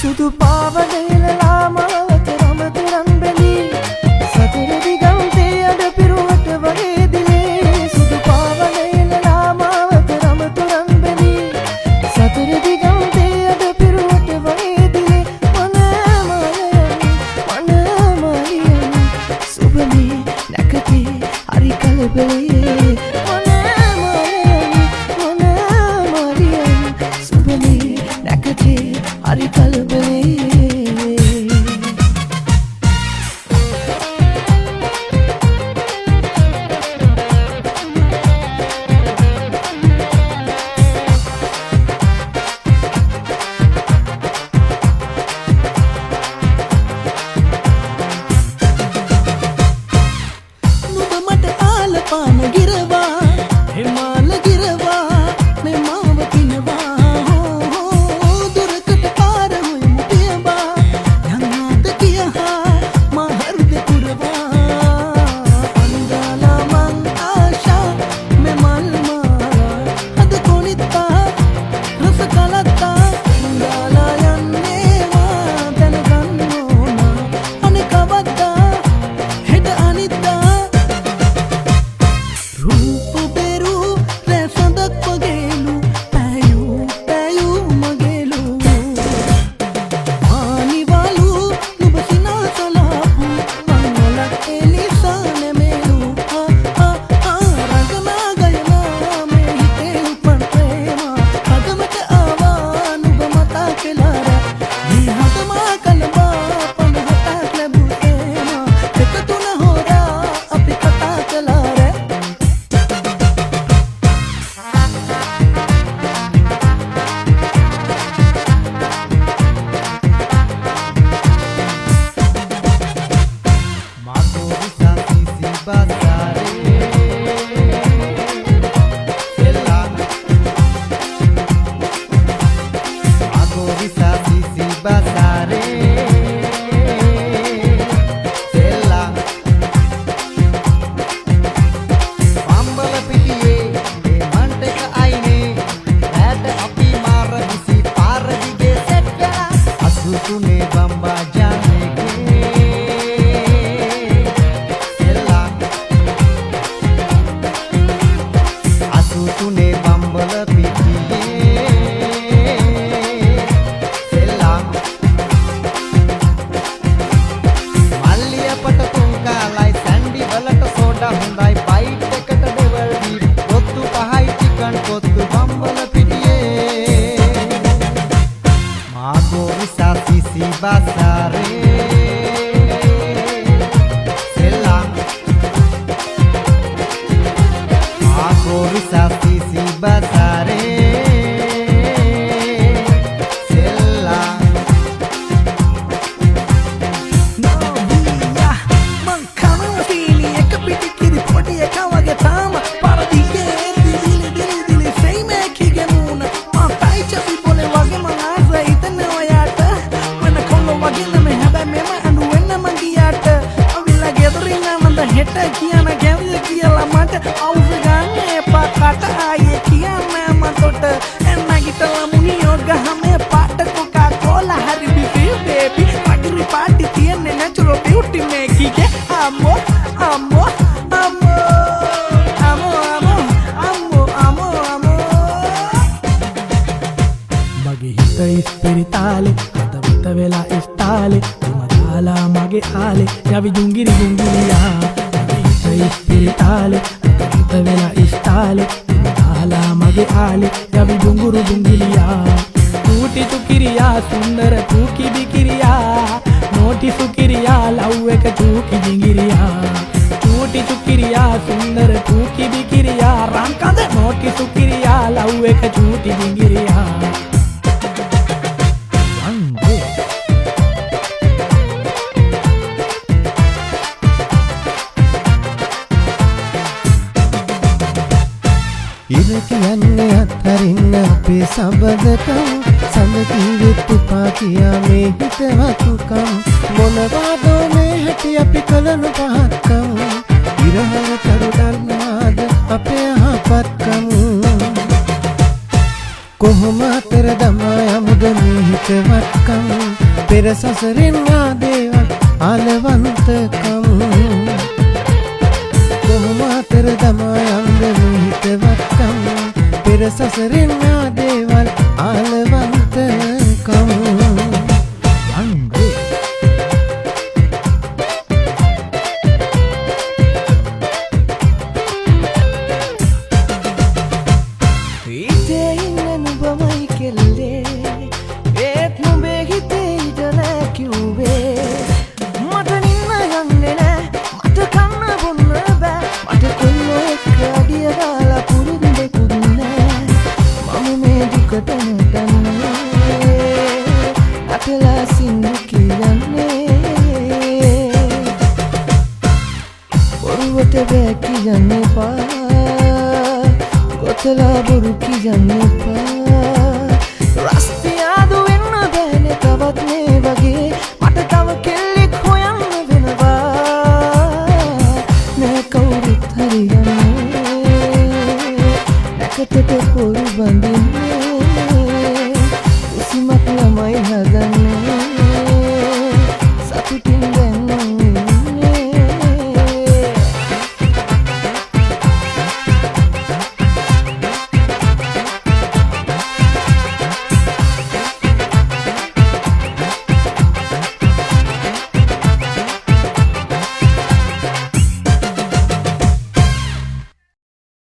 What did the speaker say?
සුදු පාවඩේලලා මාවත රමතුරන් බැලී සතර දිගන්තේ අඩ පිරුවට වගේ දිලේ සුදු පාවඩේලලා මාවත රමතුරන් බැලී සතර දිගන්තේ අඩ පිරුවට වගේ දිලේ මනමාලියන් සුබමේ නැකතේ හරි කලබලේ මනමාලියන් සුබමේ නැකතේ හරි කලබලේ නුඹ මට ආල පාන ගිරවා හිමාල ගිරවා මේ මාව පිනවා Yavi jungiri jungiriya Mage ispiritale Atavita vela istale Ala mage ale Yavi junguru jungiriya Tuti tukiriya Sundara tuki bikiriya Noti sukiriya Lauweka tuki jingiriya Tuti tukiriya Sundara tuki bikiriya Rankada noti sukiriya Lauweka tuki jingiriya One day අපේ සබඳකම් සඳ කීවෙත් එපා කියා මේ හිතවතුකම් මොනවාදෝ මේ හැටි අපි කලනු පහත්කම් ඉරහල කරු දන්නාද අපේ යහපත්කම් කොහොම අතර දමා යමුද මේ හිතවත්කම් පෙර සසරින් ආදේවල් ආලවන්තකම් කොහොම අතර දමා යමුද මේ හිතවත්කම් පෙර සසරින් ආදේවල් ආලවන්තකම් ඒත් නුඹේ හිතේ ඉඳලා කිව්වේ මට නින්න යන්නේ නෑ මට කන්න බොන්න බෑ මට කොල්ලෝ එක්ක අඩිය දාලා පුරුදු දෙකුත් නෑ මම මේ දුකට නැටන්නේ අතලා සින්දු කියන්නේ බොරුවට බෑ කියන්න එපා ගොතලා බොරු කියන්න එපා